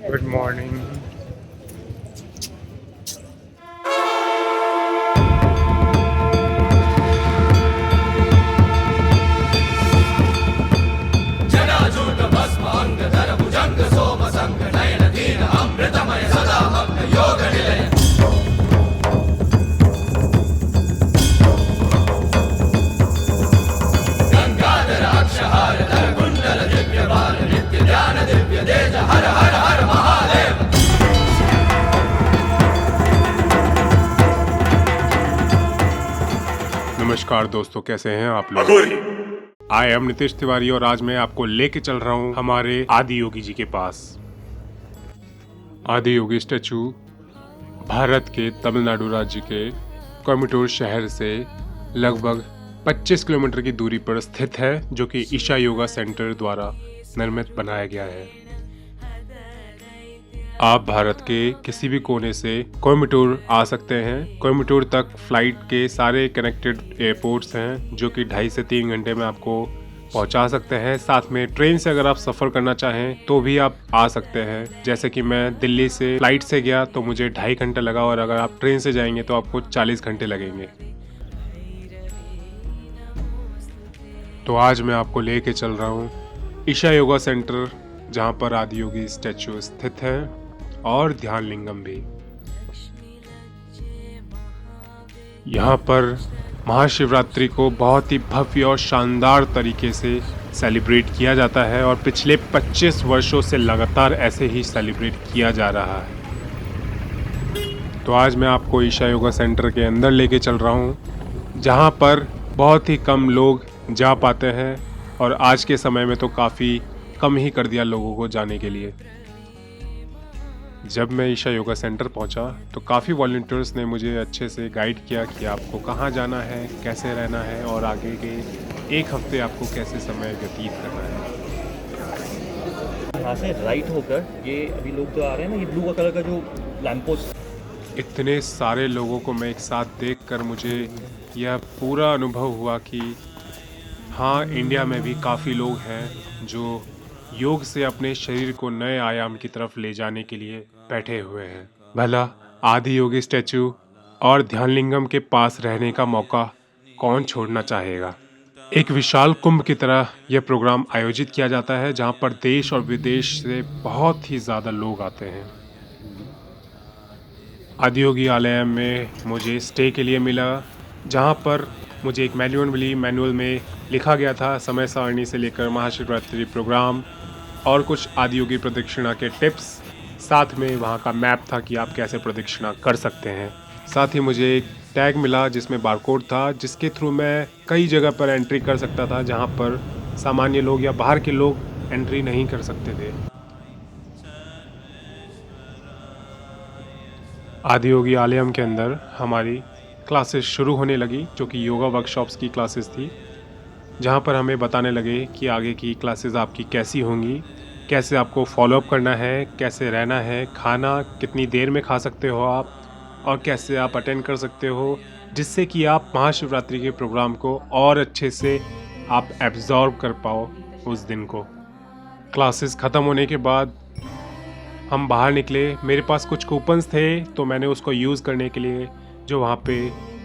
Good morning. नमस्कार दोस्तों, कैसे हैं आप लोग? आई एम नितिश तिवारी और आज मैं आपको लेके चल रहा हूँ हमारे आदि योगी जी के पास। आदि योगी स्टैचू भारत के तमिलनाडु राज्य के कोयम्बटूर शहर से लगभग 25 किलोमीटर की दूरी पर स्थित है, जो कि ईशा योगा सेंटर द्वारा निर्मित बनाया गया है। आप भारत के किसी भी कोने से कोयम्बटूर आ सकते हैं। कोयम्बटूर तक फ्लाइट के सारे कनेक्टेड एयरपोर्ट्स हैं, जो कि 2.5 से 3 घंटे में आपको पहुंचा सकते हैं। साथ में ट्रेन से अगर आप सफ़र करना चाहें तो भी आप आ सकते हैं। जैसे कि मैं दिल्ली से फ्लाइट से गया तो मुझे 2.5 घंटा लगा, और अगर आप ट्रेन से जाएंगे तो आपको 40 घंटे लगेंगे। तो आज मैं आपको लेके चल रहा हूँ ईशा योगा सेंटर, जहाँ पर आदि योगी स्टैचू स्थित है, और ध्यान लिंगम भी। यहाँ पर महाशिवरात्रि को बहुत ही भव्य और शानदार तरीके से सेलिब्रेट किया जाता है, और पिछले 25 वर्षों से लगातार ऐसे ही सेलिब्रेट किया जा रहा है। तो आज मैं आपको ईशा योगा सेंटर के अंदर लेके चल रहा हूँ, जहाँ पर बहुत ही कम लोग जा पाते हैं, और आज के समय में तो काफ़ी कम ही कर दिया लोगों को जाने के लिए। जब मैं ईशा योगा सेंटर पहुंचा तो काफ़ी वॉलंटियर्स ने मुझे अच्छे से गाइड किया कि आपको कहां जाना है, कैसे रहना है, और आगे के 1 हफ्ते आपको कैसे समय व्यतीत करना है। यहाँ से राइट होकर ये अभी लोग जो आ रहे हैं ना, ये ब्लू कलर का जो लैंपपोस्ट। इतने सारे लोगों को मैं एक साथ देखकर मुझे यह पूरा अनुभव हुआ कि हाँ, इंडिया में भी काफ़ी लोग हैं जो योग से अपने शरीर को नए आयाम की तरफ ले जाने के लिए बैठे हुए हैं। भला आदि योगी स्टैचू और ध्यानलिंगम के पास रहने का मौका कौन छोड़ना चाहेगा। एक विशाल कुंभ की तरह यह प्रोग्राम आयोजित किया जाता है, जहां पर देश और विदेश से बहुत ही ज़्यादा लोग आते हैं। आदि योगी आलयम में मुझे स्टे के लिए मिला, जहां पर मुझे एक मैनुअल मिली। मैनुअल में लिखा गया था समय सारणी से लेकर महाशिवरात्रि प्रोग्राम और कुछ आदि योगी प्रदक्षिणा के टिप्स। साथ में वहाँ का मैप था कि आप कैसे प्रदक्षिणा कर सकते हैं। साथ ही मुझे एक टैग मिला जिसमें बारकोड था, जिसके थ्रू मैं कई जगह पर एंट्री कर सकता था, जहाँ पर सामान्य लोग या बाहर के लोग एंट्री नहीं कर सकते थे। आदि योगी आलयम के अंदर हमारी क्लासेस शुरू होने लगी, जो कि योगा वर्कशॉप्स की क्लासेस थी, जहाँ पर हमें बताने लगे कि आगे की क्लासेस आपकी कैसी होंगी, कैसे आपको फॉलोअप करना है, कैसे रहना है, खाना कितनी देर में खा सकते हो आप, और कैसे आप अटेंड कर सकते हो, जिससे कि आप महाशिवरात्रि के प्रोग्राम को और अच्छे से आप एब्जॉर्ब कर पाओ उस दिन को। क्लासेस ख़त्म होने के बाद हम बाहर निकले। मेरे पास कुछ कूपन्स थे, तो मैंने उसको यूज़ करने के लिए जो वहाँ पे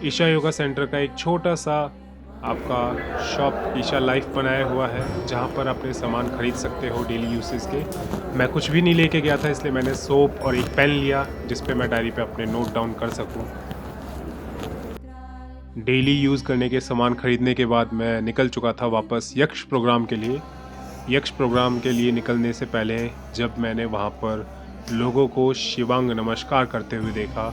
ईशा योगा सेंटर का एक छोटा सा आपका शॉप ईशा लाइफ बनाया हुआ है, जहाँ पर अपने सामान खरीद सकते हो डेली यूसेज के। मैं कुछ भी नहीं लेके गया था, इसलिए मैंने सोप और एक पेन लिया, जिस पे मैं डायरी पे अपने नोट डाउन कर सकूँ। डेली यूज़ करने के सामान खरीदने के बाद मैं निकल चुका था वापस यक्ष प्रोग्राम के लिए। यक्ष प्रोग्राम के लिए निकलने से पहले जब मैंने वहाँ पर लोगों को शिवांग नमस्कार करते हुए देखा,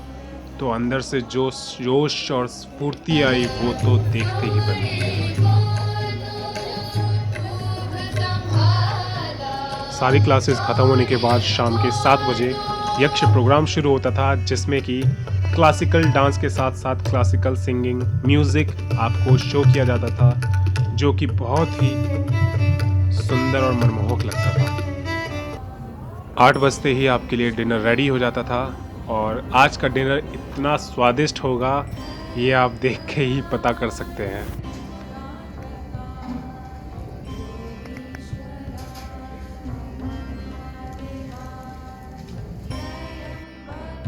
तो अंदर से जो जोश और स्फूर्ति आई, वो तो देखते ही बन गई। सारी क्लासेस ख़त्म होने के बाद शाम के 7 बजे यक्ष प्रोग्राम शुरू होता था, जिसमें कि क्लासिकल डांस के साथ साथ क्लासिकल सिंगिंग म्यूज़िक आपको शो किया जाता था, जो कि बहुत ही सुंदर और मनमोहक लगता था। 8 बजते ही आपके लिए डिनर रेडी हो जाता था, और आज का डिनर इतना स्वादिष्ट होगा ये आप देख के ही पता कर सकते हैं।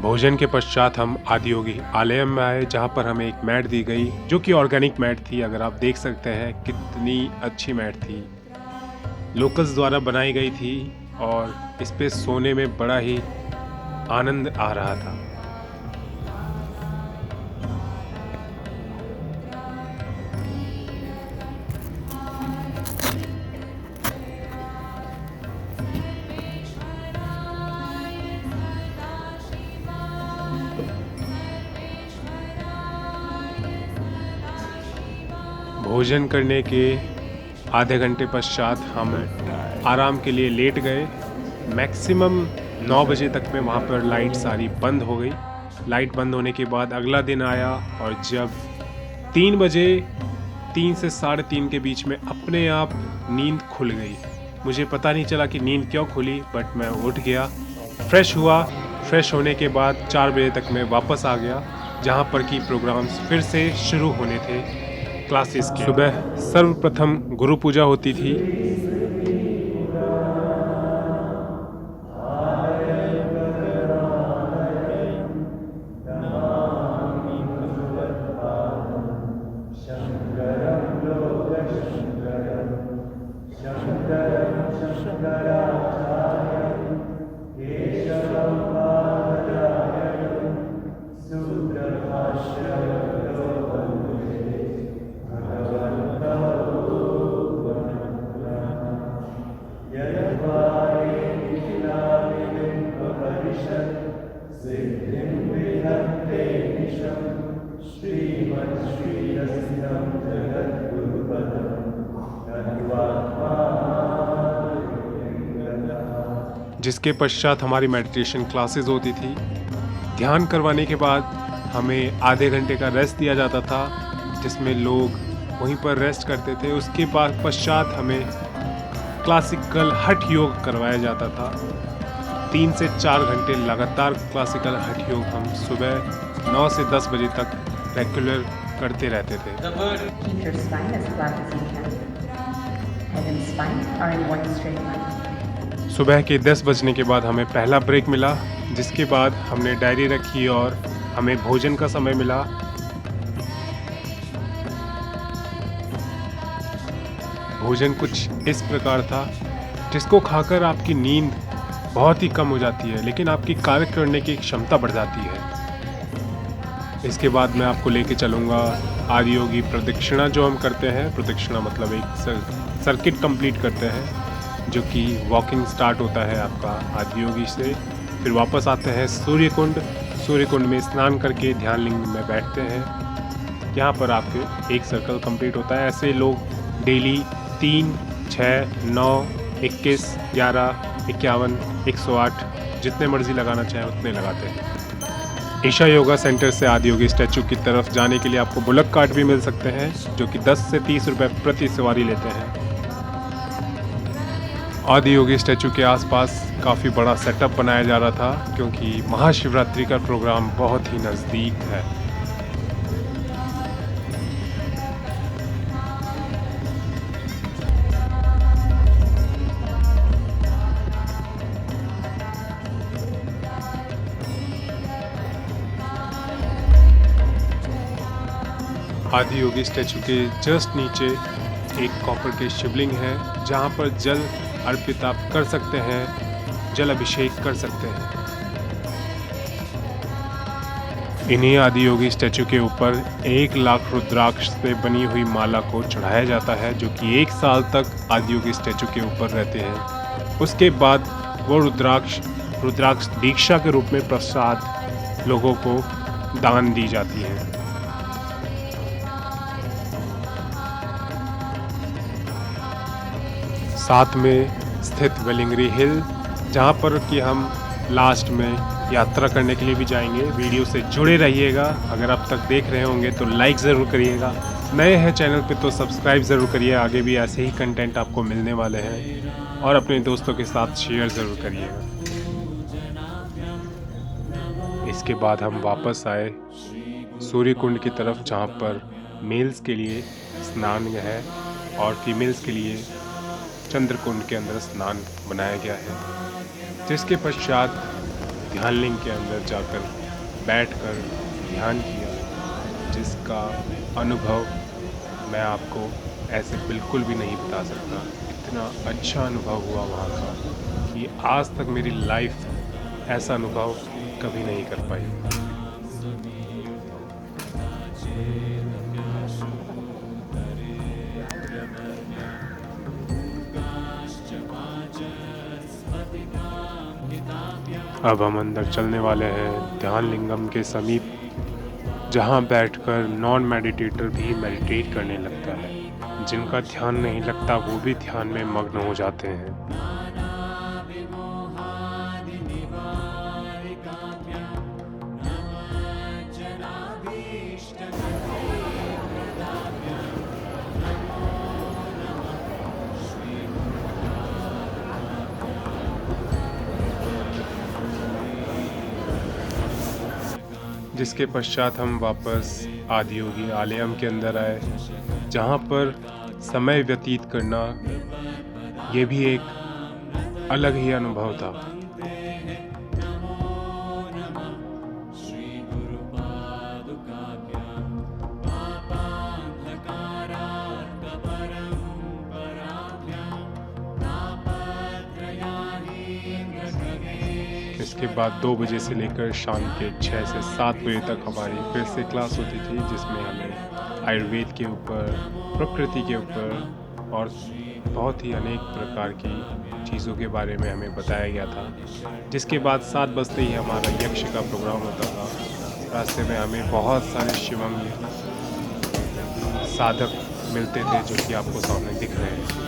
भोजन के पश्चात हम आदियोगी आलयम में आए, जहाँ पर हमें एक मैट दी गई जो कि ऑर्गेनिक मैट थी। अगर आप देख सकते हैं कितनी अच्छी मैट थी, लोकल्स द्वारा बनाई गई थी और इस पे सोने में बड़ा ही आनंद आ रहा था। भोजन करने के आधे घंटे पश्चात हम आराम के लिए लेट गए। मैक्सिमम 9 बजे तक में वहाँ पर लाइट सारी बंद हो गई। लाइट बंद होने के बाद अगला दिन आया और जब 3 बजे 3 से 3:30 के बीच में अपने आप नींद खुल गई। मुझे पता नहीं चला कि नींद क्यों खुली, बट मैं उठ गया, फ्रेश हुआ। फ्रेश होने के बाद 4 बजे तक मैं वापस आ गया, जहाँ पर कि प्रोग्राम्स फिर से शुरू होने थे क्लासेस के। सुबह सर्वप्रथम गुरु पूजा होती थी। जिसके पश्चात हमारी मेडिटेशन क्लासेस होती थी। ध्यान करवाने के बाद हमें आधे घंटे का रेस्ट दिया जाता था, जिसमें लोग वहीं पर रेस्ट करते थे। उसके बाद पश्चात हमें क्लासिकल हठ योग करवाया जाता था। 3 से 4 घंटे लगातार क्लासिकल हठ योग हम सुबह 9 से 10 बजे तक रेगुलर करते रहते थे। Keep your spine as flat as you can. Head and spine are in one straight line. सुबह के 10 बजने के बाद हमें पहला ब्रेक मिला, जिसके बाद हमने डायरी रखी और हमें भोजन का समय मिला। भोजन कुछ इस प्रकार था, जिसको खाकर आपकी नींद बहुत ही कम हो जाती है, लेकिन आपकी कार्य करने की क्षमता बढ़ जाती है। इसके बाद मैं आपको लेके चलूँगा आदियोगी प्रदक्षिणा जो हम करते हैं। प्रदक्षिणा मतलब एक सर्किट कंप्लीट करते हैं, जो कि वॉकिंग स्टार्ट होता है आपका आदियोगी से। फिर वापस आते हैं सूर्यकुंड। सूर्यकुंड में स्नान करके ध्यान लिंग में बैठते हैं। यहाँ पर आपके एक सर्कल कंप्लीट होता है। ऐसे लोग डेली 3, 6, 9, 21, 11, 51, 108 जितने मर्जी लगाना चाहें उतने लगाते हैं। ईशा योगा सेंटर से आदियोगी स्टैचू की तरफ जाने के लिए आपको बुलक कार्ट भी मिल सकते हैं, जो कि 10 से 30 रुपये प्रति सवारी लेते हैं। आदियोगी स्टैचू के आसपास काफ़ी बड़ा सेटअप बनाया जा रहा था, क्योंकि महाशिवरात्रि का प्रोग्राम बहुत ही नज़दीक है। आदियोगी स्टैचू के जस्ट नीचे एक कॉपर के शिवलिंग है, जहाँ पर जल अर्पित आप कर सकते हैं, जल अभिषेक कर सकते हैं। इन्हीं आदियोगी स्टैचू के ऊपर 1 लाख रुद्राक्ष से बनी हुई माला को चढ़ाया जाता है, जो कि 1 साल तक आदियोगी स्टैचू के ऊपर रहते हैं। उसके बाद वो रुद्राक्ष दीक्षा के रूप में प्रसाद लोगों को दान दी जाती है। साथ में स्थित वेलिंगरी हिल, जहाँ पर कि हम लास्ट में यात्रा करने के लिए भी जाएंगे। वीडियो से जुड़े रहिएगा। अगर आप तक देख रहे होंगे तो लाइक ज़रूर करिएगा। नए हैं चैनल पे तो सब्सक्राइब ज़रूर करिए। आगे भी ऐसे ही कंटेंट आपको मिलने वाले हैं, और अपने दोस्तों के साथ शेयर ज़रूर करिएगा। इसके बाद हम वापस आए सूर्यकुंड की तरफ, जहाँ पर मेल्स के लिए स्नान है और फीमेल्स के लिए चंद्रकुंड के अंदर स्नान बनाया गया है। जिसके पश्चात ध्यान लिंग के अंदर जाकर बैठकर ध्यान किया, जिसका अनुभव मैं आपको ऐसे बिल्कुल भी नहीं बता सकता। इतना अच्छा अनुभव हुआ वहाँ का कि आज तक मेरी लाइफ ऐसा अनुभव कभी नहीं कर पाई। अब हम अंदर चलने वाले हैं ध्यान लिंगम के समीप, जहाँ बैठकर नॉन मेडिटेटर भी मेडिटेट करने लगता है। जिनका ध्यान नहीं लगता वो भी ध्यान में मग्न हो जाते हैं। जिसके पश्चात हम वापस आदियोगी आलयम के अंदर आए, जहाँ पर समय व्यतीत करना ये भी एक अलग ही अनुभव था। इसके बाद 2 बजे से लेकर शाम के 6 से 7 बजे तक हमारी फिर से क्लास होती थी, जिसमें हमें आयुर्वेद के ऊपर, प्रकृति के ऊपर और बहुत ही अनेक प्रकार की चीज़ों के बारे में हमें बताया गया था। जिसके बाद 7 बजते ही हमारा यक्ष का प्रोग्राम होता था। रास्ते में हमें बहुत सारे शिवंग साधक मिलते थे, जो कि आपको सामने दिख रहे हैं।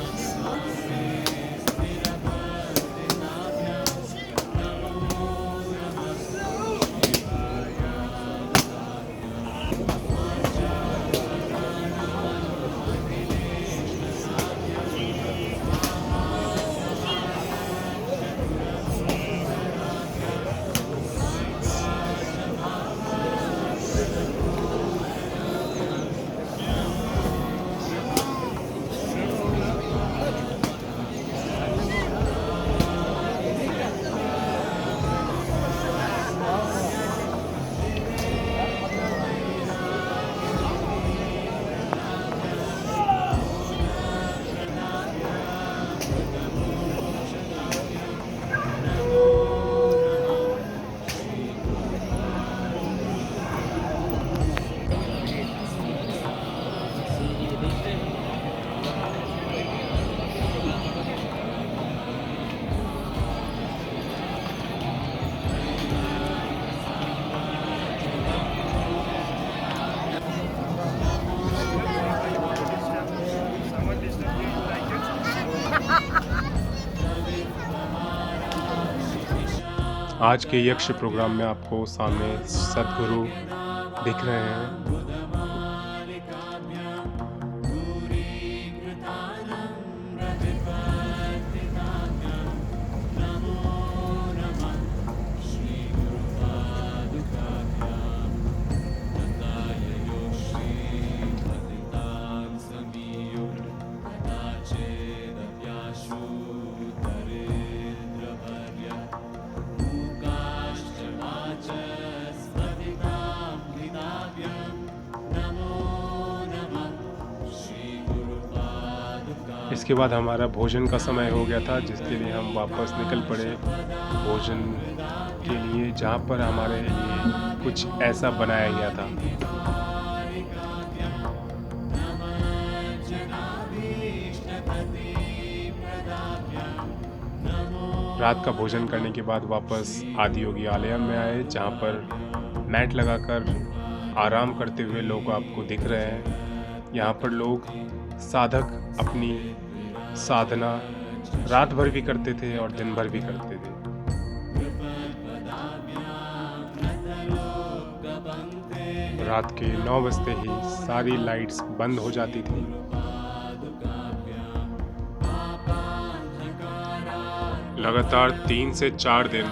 आज के यक्ष प्रोग्राम में आपको सामने सद्गुरु दिख रहे हैं। इसके बाद हमारा भोजन का समय हो गया था, जिसके लिए हम वापस निकल पड़े भोजन के लिए, जहाँ पर हमारे लिए कुछ ऐसा बनाया गया था। रात का भोजन करने के बाद वापस आदियोगी आलयम में आए, जहाँ पर मैट लगाकर आराम करते हुए लोग आपको दिख रहे हैं। यहाँ पर लोग साधक अपनी साधना रात भर भी करते थे और दिन भर भी करते थे। रात के 9 बजते ही सारी लाइट्स बंद हो जाती थी। लगातार 3 से 4 दिन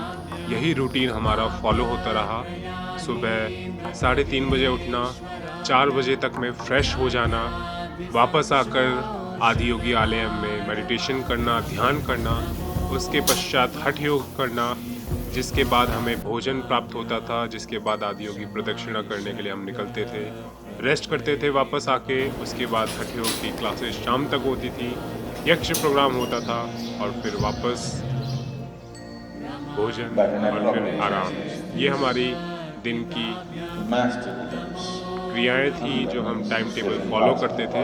यही रूटीन हमारा फॉलो होता रहा। सुबह 3:30 बजे उठना, 4 बजे तक में फ्रेश हो जाना, वापस आकर आदियोगी आलयम में मेडिटेशन करना, ध्यान करना, उसके पश्चात हठ योग करना, जिसके बाद हमें भोजन प्राप्त होता था, जिसके बाद आदियों की प्रदक्षिणा करने के लिए हम निकलते थे, रेस्ट करते थे वापस आके। उसके बाद हठयोग की क्लासेस शाम तक होती थी, यक्ष प्रोग्राम होता था और फिर वापस भोजन और फिर आराम। ये हमारी दिन की क्रियाएं थी जो हम टाइम टेबल फॉलो करते थे।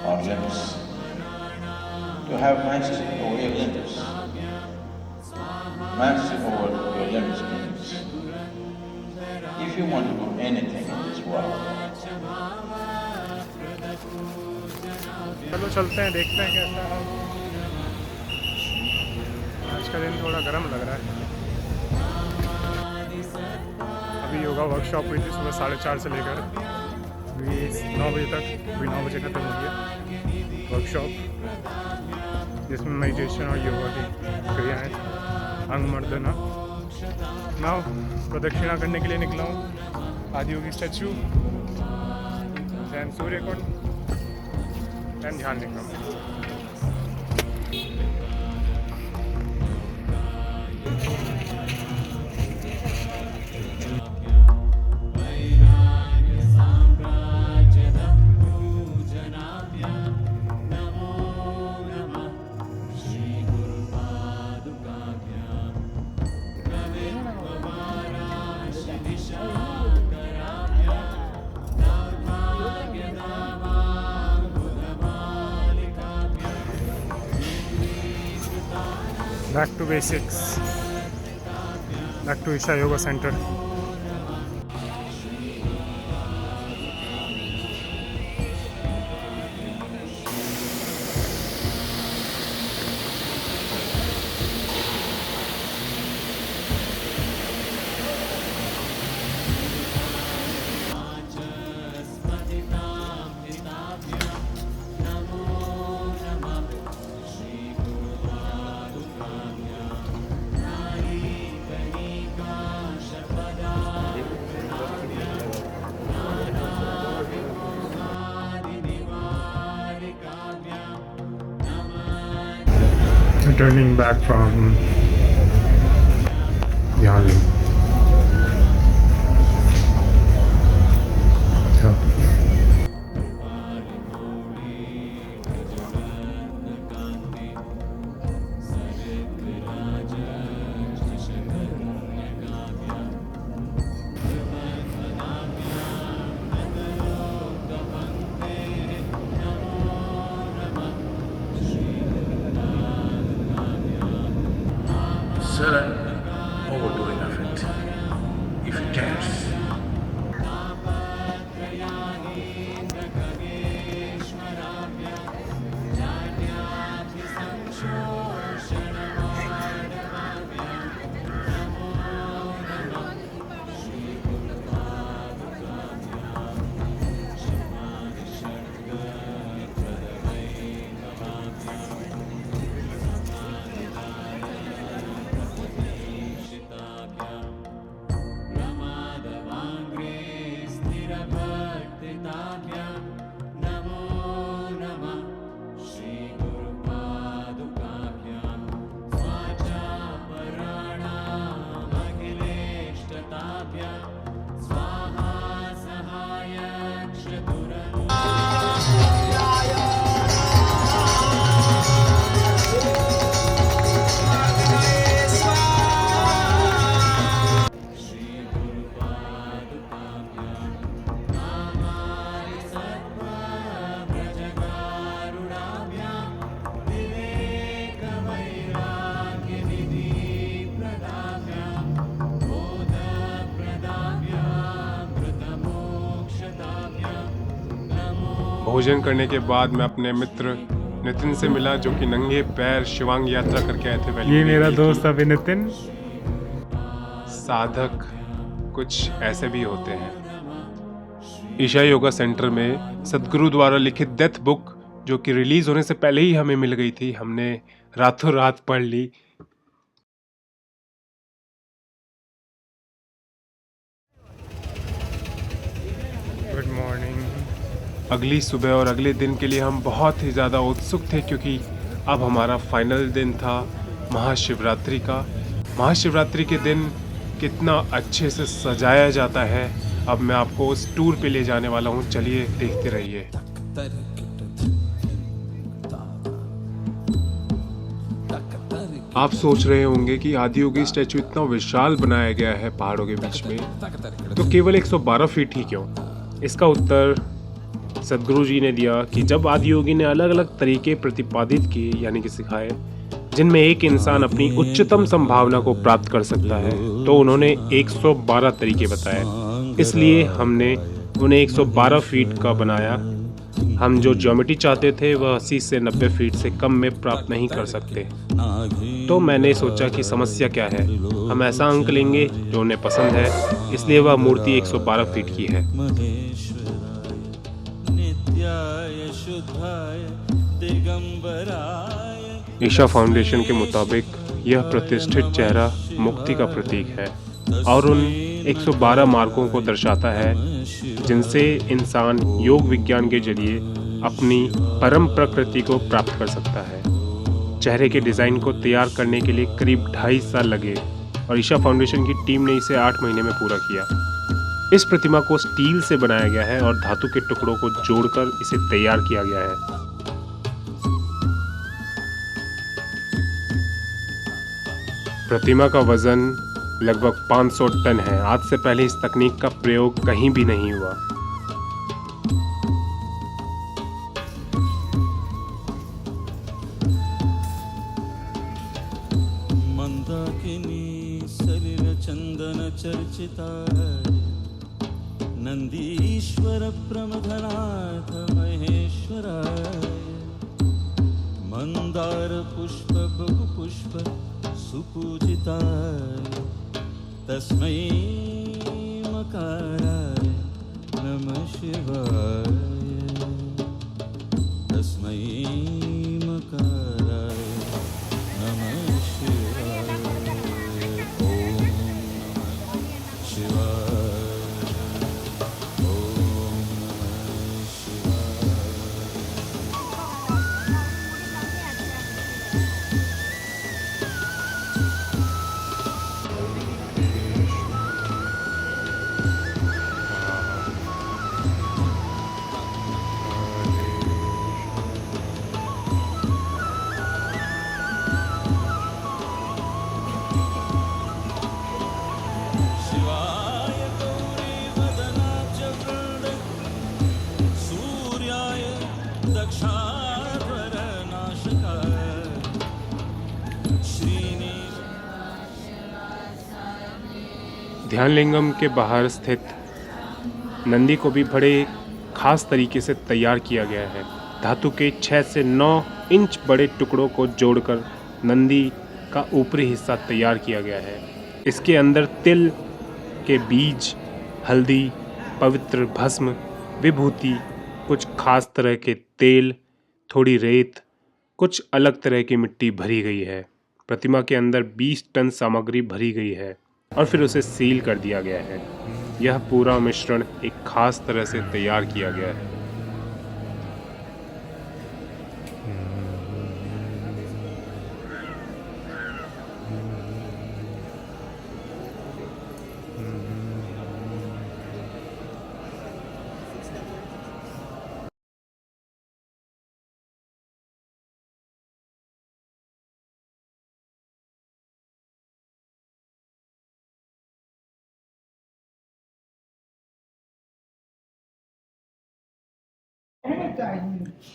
Our limbs, to have mastery over your limbs. Mastery over your limbs means if you want to do anything in this world, चलो चलते हैं, देखते हैं कैसा है। आज का दिन थोड़ा गर्म लग रहा है। अभी योगा वर्कशॉप हुई थी सुबह 4:30 से लेकर अभी 9 बजे तक। अभी 9 बजे खत्म हो गया वर्कशॉप, जिसमें मेडिटेशन और योगा की क्रियाएँ, अंग मर्दना। नाउ प्रदक्षिणा करने के लिए निकला हूँ Adiyogi statue, then Suryakund, then ध्यान निकला हूँ। Back to basics, back to Isha Yoga Center. Returning back from Yali. sir, overdoing of it, if you dare. भोजन करने के बाद मैं अपने मित्र नितिन से मिला, जो कि नंगे पैर शिवांग यात्रा करके आए थे। ये मेरा दोस्त अभी नितिन। साधक कुछ ऐसे भी होते हैं। ईशा योगा सेंटर में सदगुरु द्वारा लिखित डेथ बुक, जो कि रिलीज होने से पहले ही हमें मिल गई थी, हमने रातों रात पढ़ ली। Good morning. अगली सुबह और अगले दिन के लिए हम बहुत ही ज़्यादा उत्सुक थे, क्योंकि अब हमारा फाइनल दिन था महाशिवरात्रि का। महाशिवरात्रि के दिन कितना अच्छे से सजाया जाता है, अब मैं आपको उस टूर पे ले जाने वाला हूँ। चलिए देखते रहिए। आप सोच रहे होंगे कि आदियोगी स्टैचू इतना विशाल बनाया गया है पहाड़ों के बीच में, तो केवल 112 फीट ही क्यों? इसका उत्तर सदगुरु जी ने दिया कि जब आदियोगी ने अलग अलग तरीके प्रतिपादित किए, यानी कि सिखाए, जिनमें एक इंसान अपनी उच्चतम संभावना को प्राप्त कर सकता है, तो उन्होंने 112 तरीके बताए। इसलिए हमने उन्हें 112 फीट का बनाया। हम जो ज्योमेट्री चाहते थे वह 80 से 90 फीट से कम में प्राप्त नहीं कर सकते। तो मैंने सोचा कि समस्या क्या है, हम ऐसा अंक लेंगे जो उन्हें पसंद है, इसलिए वह मूर्ति 112 फीट की है। ईशा फाउंडेशन के मुताबिक यह प्रतिष्ठित चेहरा मुक्ति का प्रतीक है और उन 112 मार्गों को दर्शाता है जिनसे इंसान योग विज्ञान के जरिए अपनी परम प्रकृति को प्राप्त कर सकता है। चेहरे के डिज़ाइन को तैयार करने के लिए करीब 2.5 साल लगे और ईशा फाउंडेशन की टीम ने इसे 8 महीने में पूरा किया। इस प्रतिमा को स्टील से बनाया गया है और धातु के टुकड़ों को जोड़कर इसे तैयार किया गया है। प्रतिमा का वजन लगभग 500 टन है। आज से पहले इस तकनीक का प्रयोग कहीं भी नहीं हुआ। मंदाकिनी सलिल चंदन चर्चिताय नंदीश्वर प्रमथनाथ महेश्वराय मंदार पुष्प बहु पुष्प सुपूजिताय तस्मै मकाराय नमः शिवाय तस्मै मकाराय नमः शिवाय ओम नमः शिवाय ओम नमः शिवाय। शिवाय गौरी वदनाच वृंद सूर्याय दक्षाध्वर नाशकाय श्रीनील। ध्यानलिंगम के बाहर स्थित नंदी को भी बड़े खास तरीके से तैयार किया गया है। धातु के 6 से 9 इंच बड़े टुकड़ों को जोड़कर नंदी का ऊपरी हिस्सा तैयार किया गया है। इसके अंदर तिल के बीज, हल्दी, पवित्र भस्म, विभूति, कुछ खास तरह के तेल, थोड़ी रेत, कुछ अलग तरह की मिट्टी भरी गई है। प्रतिमा के अंदर 20 टन सामग्री भरी गई है और फिर उसे सील कर दिया गया है। यह पूरा मिश्रण एक खास तरह से तैयार किया गया है।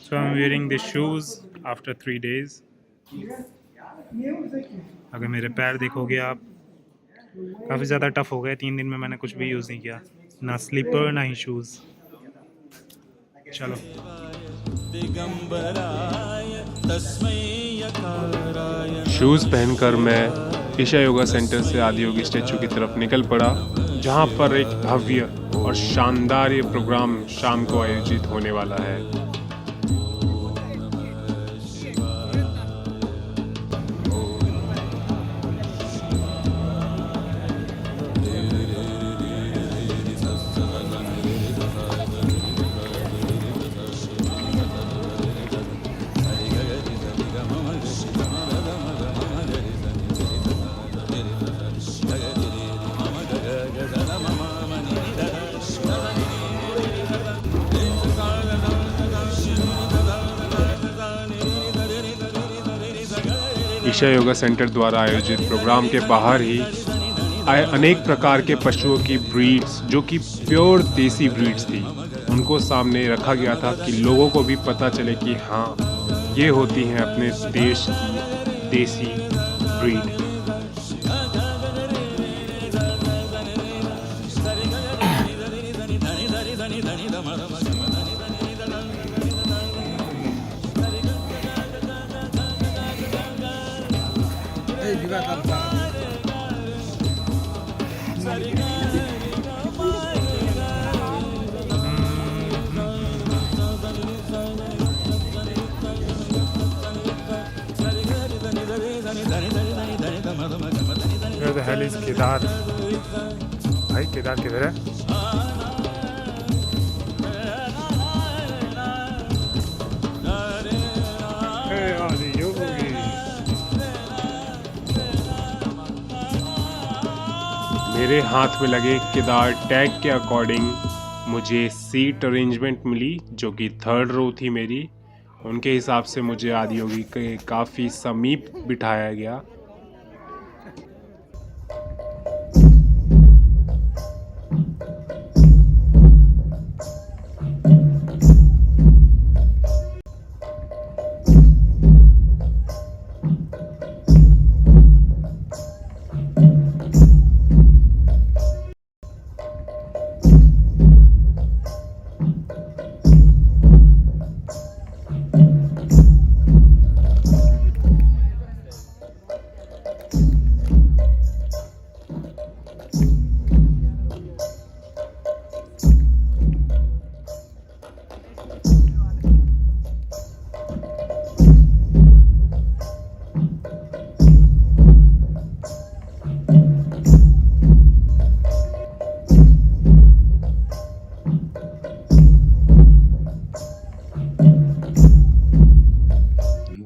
So I'm wearing the shoes after 3 days. अगर मेरे पैर देखोगे आप, काफ़ी ज़्यादा टफ हो गए। 3 दिन में मैंने कुछ भी यूज़ नहीं किया, ना स्लीपर ना ही शूज़। चलो शूज़ पहनकर मैं ईशा योगा सेंटर से आदियोगी स्टैचू की तरफ निकल पड़ा, जहां पर एक भव्य और शानदार ये प्रोग्राम शाम को आयोजित होने वाला है। ईशा योगा सेंटर द्वारा आयोजित प्रोग्राम के बाहर ही अनेक प्रकार के पशुओं की ब्रीड्स जो कि प्योर देसी ब्रीड्स थी उनको सामने रखा गया था कि लोगों को भी पता चले कि हाँ ये होती हैं अपने देश की देसी breed. Where the hell is Kedar? भाई केदार किधर है? Hey, Adi Yogi. मेरे हाथ में लगे केदार टैग के अकॉर्डिंग मुझे सीट अरेंजमेंट मिली जो कि 3rd रो थी मेरी। उनके हिसाब से मुझे आदि योगी के काफ़ी समीप बिठाया गया।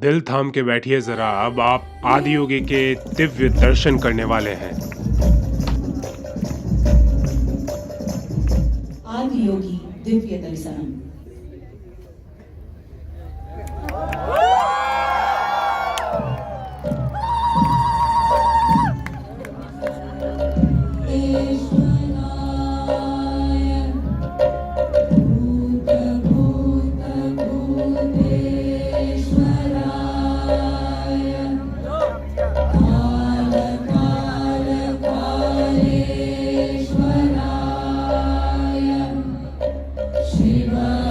दिल थाम के बैठिए जरा, अब आप आदि योगी के दिव्य दर्शन करने वाले हैं। आदि योगी दिव्य दर्शनम। Shiva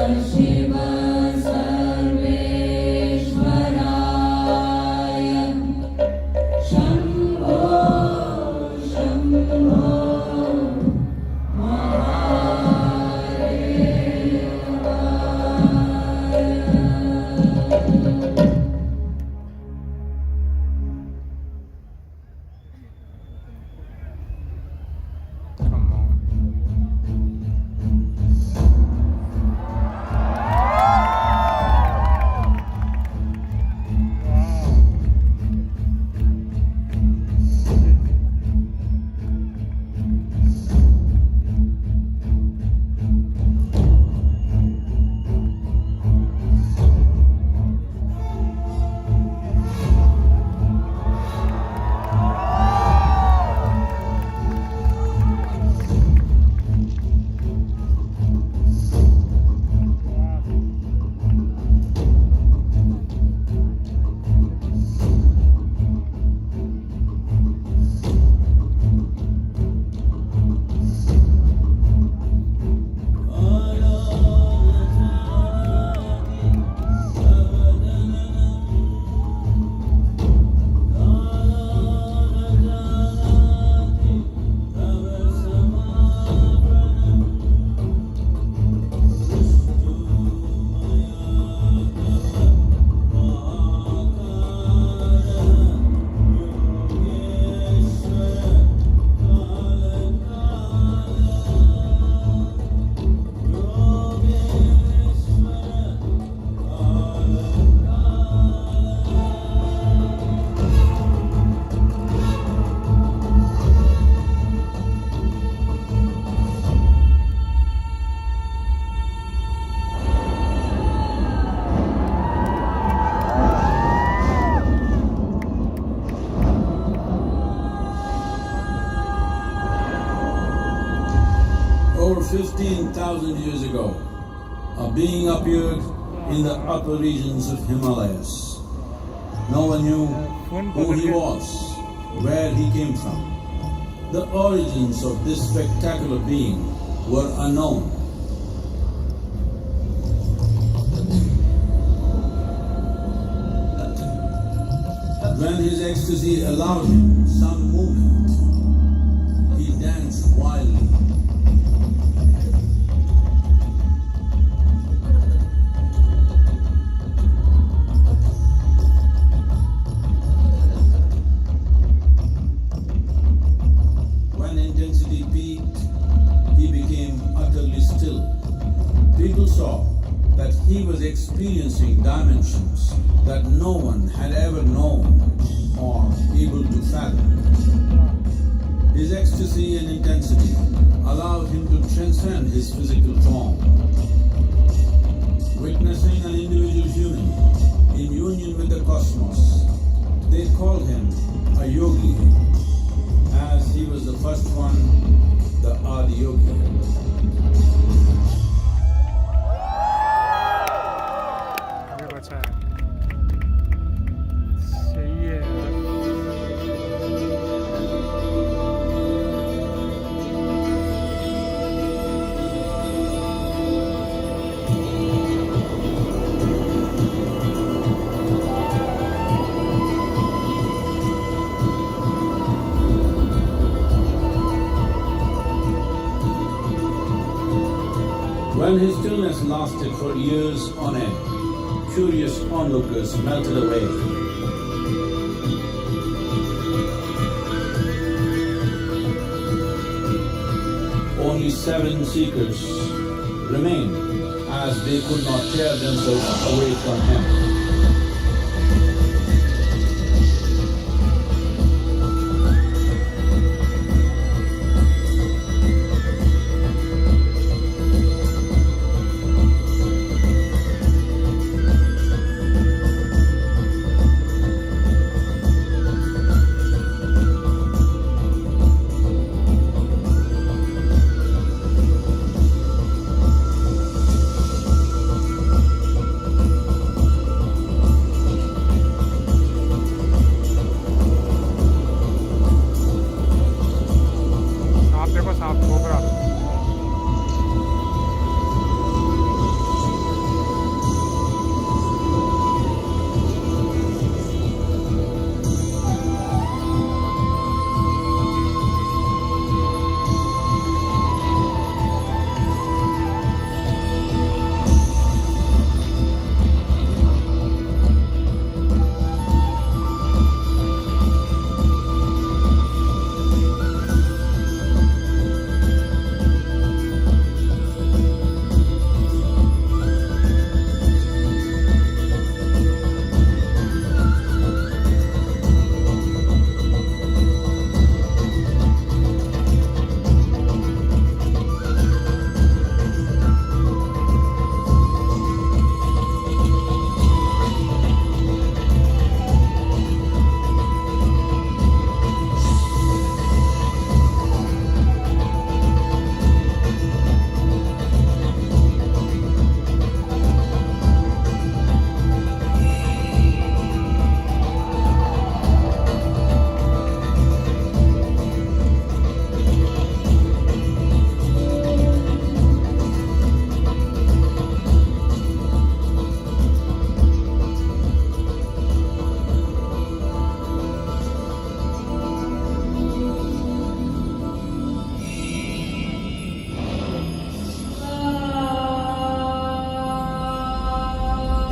Over 15,000 years ago, a being appeared in the upper regions of Himalayas. No one knew who he was, where he came from. The origins of this spectacular being were unknown. When his ecstasy allowed him some movement, he danced wildly. When intensity peaked, he became utterly still. People saw that he was experiencing dimensions that no one had ever known or able to fathom. His ecstasy and intensity allowed him to transcend his physical form. Witnessing an individual human in union with the cosmos, they called him a yogi, as he was the first one, the Adi Yogi. अभी बचा है। सही है यार। When his stillness lasted for years on end, curious onlookers melted away. Only 7 seekers remained, as they could not tear themselves away from him. आप देखो सांप cobra.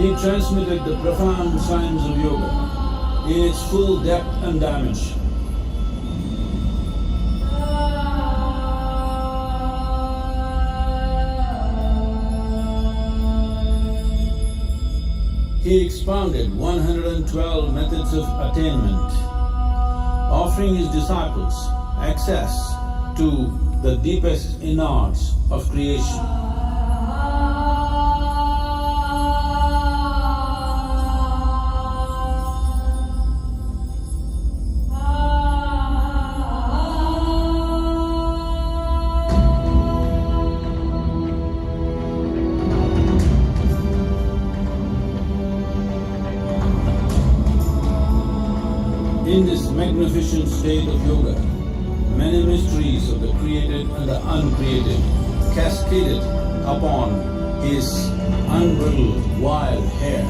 He transmitted the profound science of yoga in its full depth and dimension. He expounded 112 methods of attainment, offering his disciples access to the deepest innards of creation. magnificent state of yoga, many mysteries of the created and the uncreated cascaded upon his unbridled wild hair.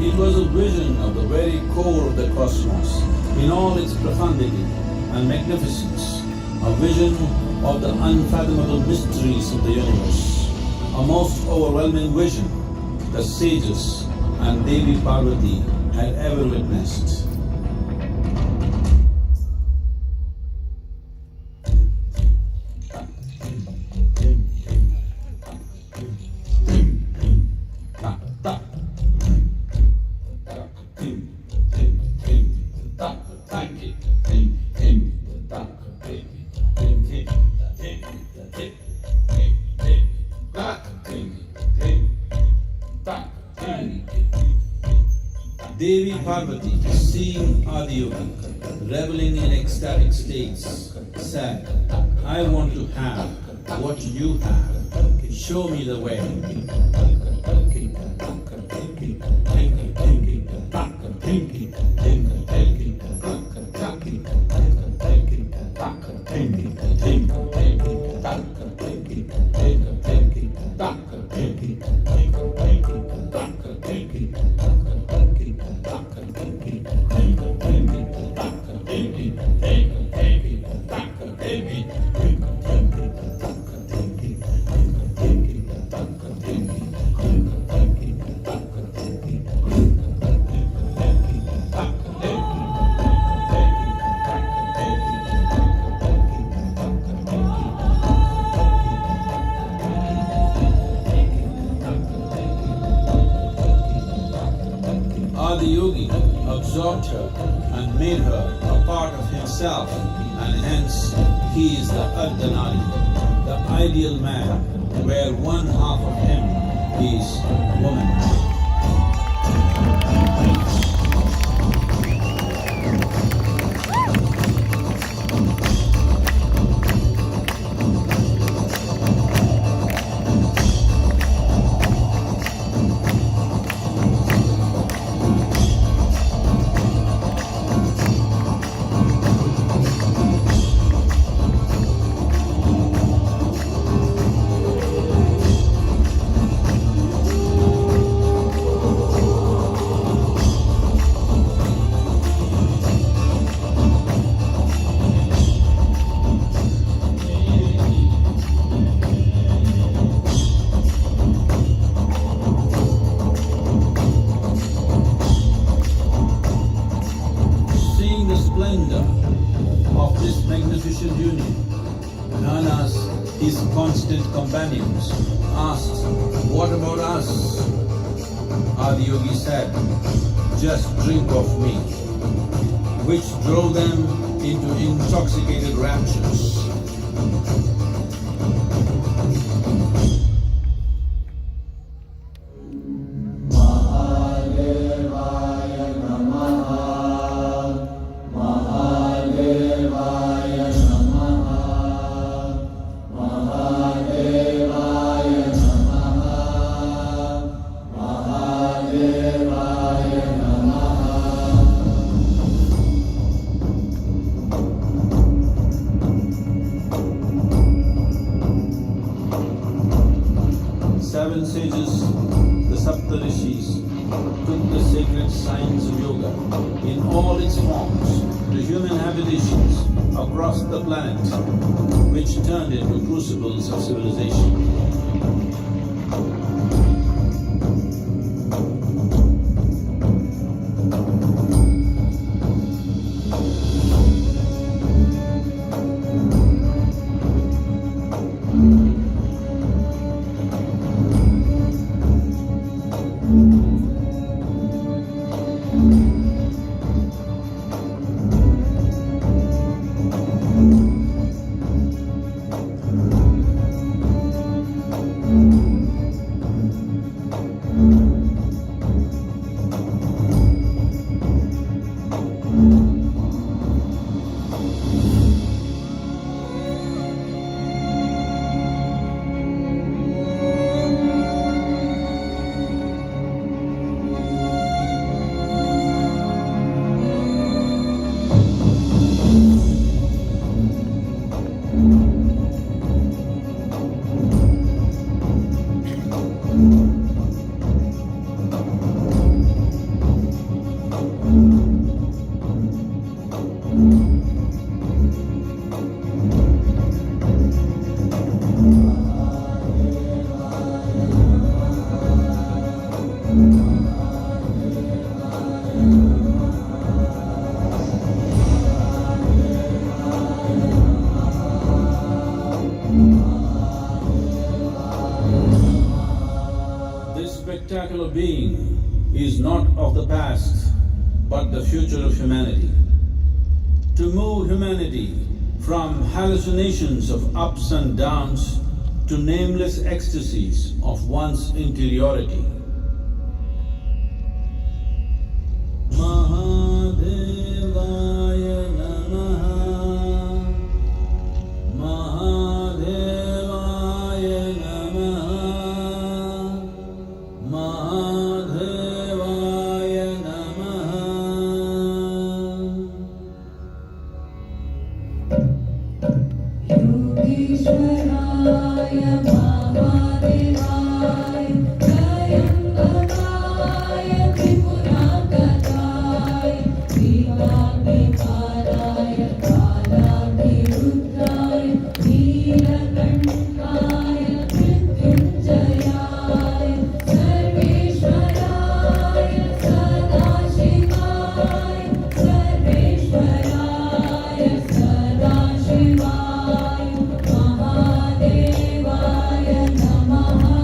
It was a vision of the very core of the cosmos in all its profundity and magnificence, a vision of the unfathomable mysteries of the universe, a most overwhelming vision the sages and Devi Parvati had ever witnessed. Devi Parvati, seeing Adiyogi reveling in ecstatic states, said, I want to have what you have. Show me the way. Adiyogi absorbed her and made her a part of himself, and hence he is the Ardhanari, the ideal man, where one half of him is woman. Of this magnificent union, Nanas, his constant companions, asked, what about us? Adiyogi said, just drink of me, which drove them into intoxicated raptures. Seven sages, the Saptarishis, took the sacred science of yoga in all its forms to human habitations across the planet, which turned into crucibles of civilization. spectacular being is not of the past, but the future of humanity. To move humanity from hallucinations of ups and downs to nameless ecstasies of one's interiority. Mahadevaya Namaha, Mahadevaya Namaha, Mahadevaya Namaha. Yogeshwaraya Mahadevaya Trayambakaya Tripuragataaya Vivavikaraya Kalakirudraya Neelakanthaya Mrityunjayaya Sarveshwaraya Sadashivaya Sarveshwaraya Sadashivaya Mahadevaya Namaha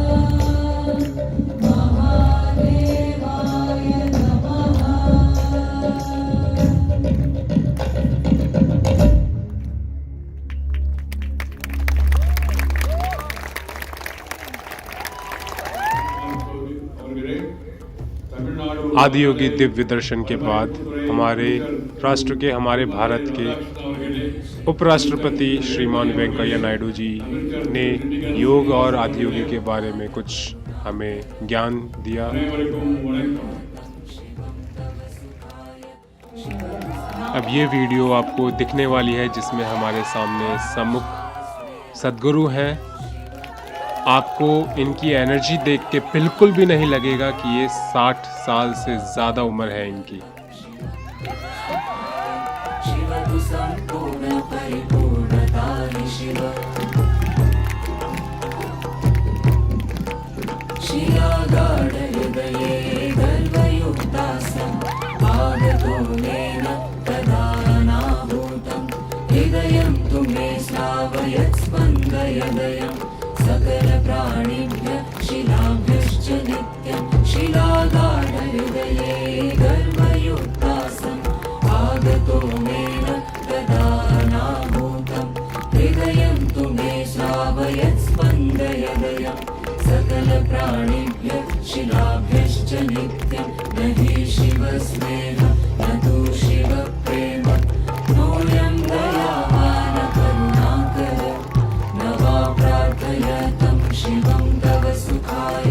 Mahadevaya Namaha. Adiyogi Divya दर्शन के बाद हमारे राष्ट्र के, हमारे भारत के उपराष्ट्रपति श्रीमान वेंकैया नायडू जी ने योग और आदियोगी के बारे में कुछ हमें ज्ञान दिया। अब ये वीडियो आपको दिखने वाली है जिसमें हमारे सामने सम्मुख सद्गुरु हैं। आपको इनकी एनर्जी देख के बिल्कुल भी नहीं लगेगा कि ये 60 साल से ज़्यादा उम्र है इनकी। हृदयं तुमे श्रावयत् स्पन्दयदयं सकल प्राणिभ्य शिलाभ्यश्च नित्यं शिलागाढहृदये गर्भयुक्तासम् आगतो मेन तदानाभूतं हृदयं तुमे श्रावयत् स्पन्दयदयं सकल प्राणिभ्य शिलाभ्यश्च नित्यं न हि शिवस्नेह न तु शिवप्रेम नोऽयं दयावान करुणाकर न वा प्रार्थयतं शिवं तव सुखाय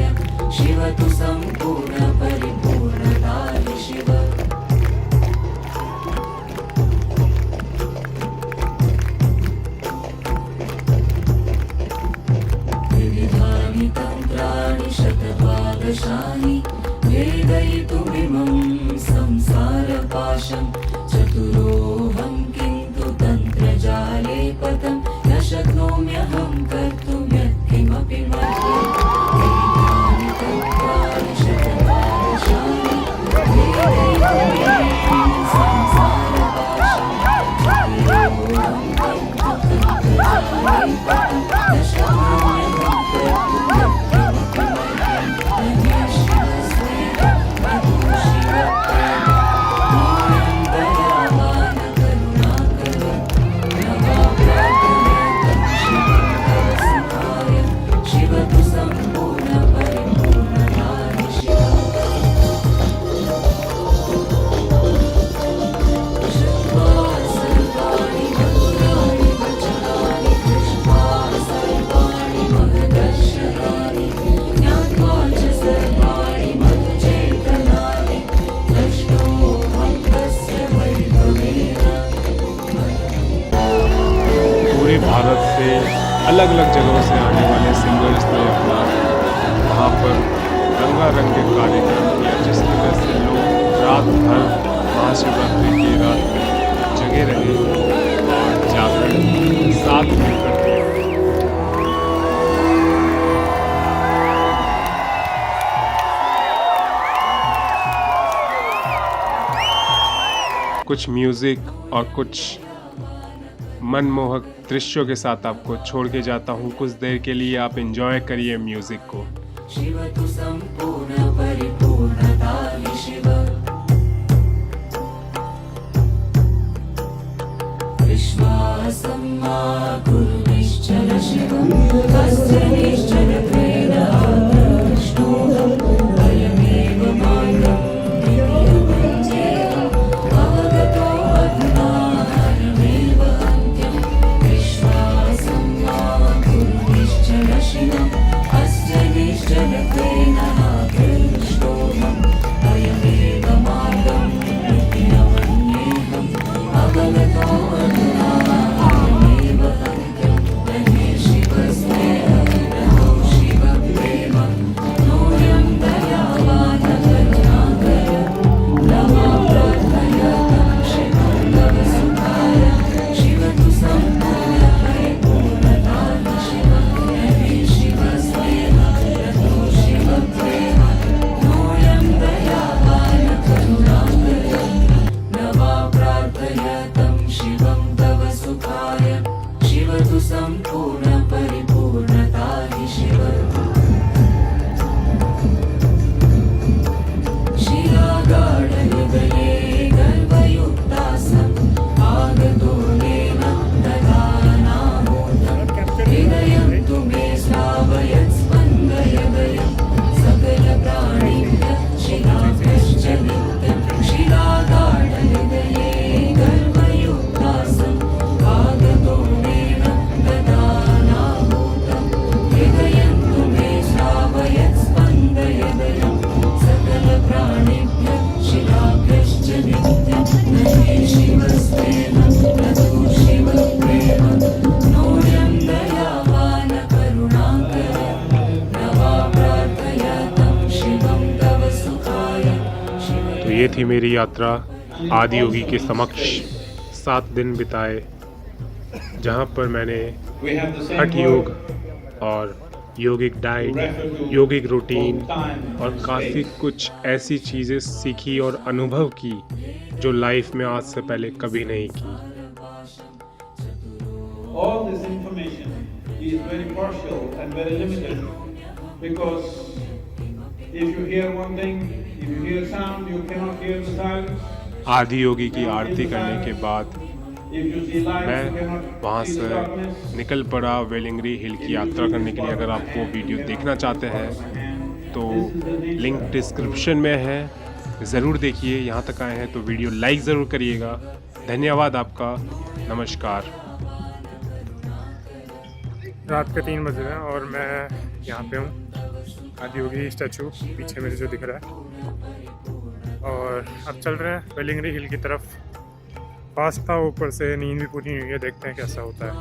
शिव तु सम्पूर्ण परिपूर्णताय शिव। विविधानि तन्त्राणि शतद्वादशानि भेदयितुमिमं संसारपाशं चतुरोऽहं किन्तु तन्त्रजाले पतं न शक्नोम्यहं कर्तुं यत्किमपि मध्ये। विविधानि तन्त्राणि शतद्वादशानि भेदयितुमिमं संसारपाशं चतुरोऽहं किन्तु तन्त्रजाले पतं न शक्नोम्यहं कर्तुं यत्किमपि मध्ये। न हि शिवस्नेह न तु शिवप्रेम नोऽयं दयावान करुणाकर न वा प्रार्थयतं शिवं तव सुखाय शिव तु सम्पूर्ण परिपूर्णताय शिव। श्रुत्वा सर्वाणि मधुराणि वचनानि दृष्ट्वा सर्वाणि महदर्शनानि ज्ञात्वा च सर्वाणि मधुचेतनानि दृष्टोऽहं तस्य वैभवेन। पूरे भारत से अलग अलग जगहों से आने वाले सिंगर्स ने अपना वहाँ पर रंगारंग कार्यक्रम किया, जिसकी वजह से लोग रात भर महाशिवरात्रि की रात में जगे रहे और जागरण साथ में करते हैं। कुछ म्यूज़िक और कुछ मनमोहक दृश्यों के साथ आपको छोड़ के जाता हूँ। कुछ देर के लिए आप एंजॉय करिए म्यूज़िक को। शिव तु सम्पूर्ण परिपूर्णता हि शिव विश्वासं मा कुरु निश्चल शिव कस्य निश्चल प्रेण आकृष्टोऽहम् अयमेव मार्गम् द्वितीयमञ्चेयम् अवगतो अधुना अयमेव अन्त्यम् विश्वासं मा कुरु निश्चल शिव कस्य निश्चल प्रेण आकृष्टोऽहम् अयमेव मार्गम् द्वितीयमन्येऽहम् अवगतो अधुना अयमेव अन्त्यम् रहे शिवस्नेहः रहो शिवप्रेम नोऽयं दयावान् करुणाकर न मां प्रार्थयतं शिवं तव सुखाय शिव तु सम्पूर्ण परिपूर्णता शिव रहे शिवस्नेहः रहो शिवप्रेम नोऽयं दयावान् करुणाकर न मां प्रार्थयतं शिवं तव सुखाय शिव तु सम्पूर्ण परिपूर्णता हि शिव शिलागाढहृदये गर्वयुक्तासम् आगतोलेन तदा नामोदम् हृदयं तु मे श्रावयत् स्पन्दयदयम् सकलप्राणिभ्यः शिलाभ्यश्च नित्यं शिलागाढहृदये गर्वयुक्तासम् आगतोलेन तदा नामोदम् हृदयं तु मे श्रावयत् स्पन्दयदयम् सकलप्राणिभ्यः शिलाभ्यश्च नित्यं रहे शिवस्नेहः रतो शिवप्रेम नोऽयं दयावान् करुणाकर न वा प्रार्थयतं शिवं तव सुखाय शिव तो ये थी मेरी यात्रा आदि योगी के समक्ष 7 दिन बिताए, जहाँ पर मैंने हठ योग और योगिक डाइट, योगिक रूटीन और काफ़ी कुछ ऐसी चीज़ें सीखी और अनुभव की जो लाइफ में आज से पहले कभी नहीं की। All this information is very partial and very limited because if you hear one thing, if you hear sound, you cannot hear the silence. आदि योगी की आरती करने के बाद If you see light, you मैं cannot वहाँ see the से darkness. निकल पड़ा वेलिंगरी हिल की यात्रा करने के लिए। अगर आप वो वीडियो देखना चाहते हैं तो लिंक डिस्क्रिप्शन में है, ज़रूर देखिए। यहाँ तक आए हैं तो वीडियो लाइक ज़रूर करिएगा। धन्यवाद आपका, नमस्कार। रात के 3 बज रहे हैं और मैं यहाँ पे हूँ। आदि योगी स्टैचू पीछे मेरे जो दिख रहा है, और अब चल रहे हैं वेलिंगरी हिल की तरफ। पास था ऊपर से, नींद भी पूरी नहीं हुई है, देखते हैं कैसा होता है।